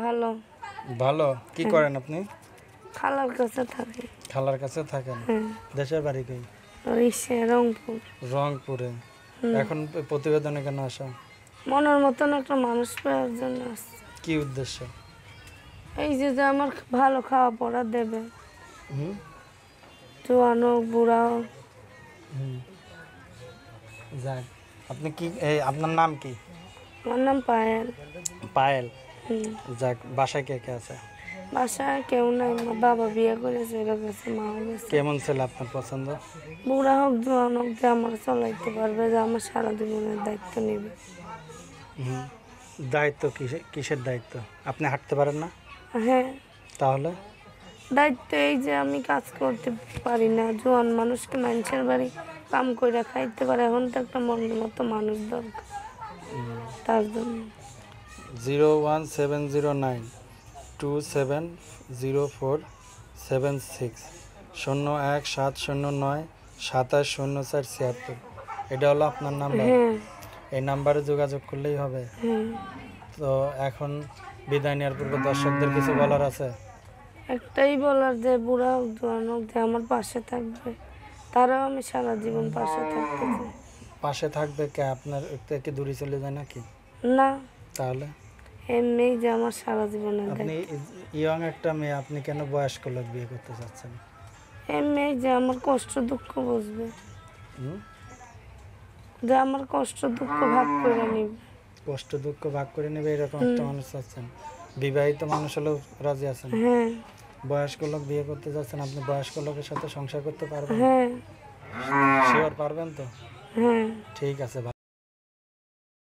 ভালো। ভালো। কি করেন আপনি? খালার কাছে থাকি। খালার কাছে থাকেন? দেশের বাড়ি কই? রংপুর। রংপুরে। এখন প্রতিবেদনে কেন আসা? মনের মতন একটা মানুষ পাওয়ার জন্য আসছে। কি উদ্দেশ্য? এই যে যে আমার ভালো খাওয়া পড়া দেবে, হুম জোয়ান হোক বুড়া হোক। যাক, আপনি কি আপনার নাম কি? আমার নাম পায়েল। পায়েল। যাক, বাসায় কে কে আছে? বাসায় কেউ নাই, মা বাবা বিয়ে করে চলে গেছে, মাও গেছে। কেমন ছেলে আপনার পছন্দ? বুড়া হোক জোয়ান হোক, যে আমার চলাইতে পারবে, যে আমার সারা জীবনের দায়িত্ব নেবে। দায়িত্ব কিসের দায়িত্ব? আপনি হাঁটতে পারেন না? হ্যাঁ, তাহলে দায়িত্ব এই যে আমি কাজ করতে পারি না, জোয়ান মানুষকে মানুষের বাড়ি কাম করে খাইতে পারে, এখন তো একটা মনের মতো মানুষ দরকার তার জন্য। 01709270476 01709270476। এটা হলো আপনার নাম্বার? হ্যাঁ। এই নাম্বারে যোগাযোগ করলেই হবে? তো এখন বিদায় নেওয়ার পূর্বে দর্শকদের কিছু বলার আছে? একটাই বলার, যে বুড়া হোক জোয়ান হোক, যে আমার পাশে থাকবে, তারাও আমি সারা জীবন পাশে থাকতে চাই। পাশে থাকবে কে? আপনার থেকে দূরে চলে যায় নাকি? না, তাহলে এমনি যে আমার সারা জীবনের আপনি ইয়ং একটা মেয়ে, আপনি কেন বয়স্ক লোক বিয়ে করতে চাচ্ছেন? এমনি যে আমার কষ্ট দুঃখ বুঝবে, যে আমার কষ্ট দুঃখ ভাগ করে নিবে। কষ্ট দুঃখ ভাগ করে নেবে এরকম একটা মানুষ চাচ্ছেন? বিবাহিত মানুষ হলেও রাজি আছেন? হ্যাঁ। বয়স্ক লোক বিয়ে করতে যাচ্ছেন, আপনি বয়স্ক লোকের সাথে সংসার করতে পারবেন? হ্যাঁ। শিওর পারবেন তো? হ্যাঁ। ঠিক আছে।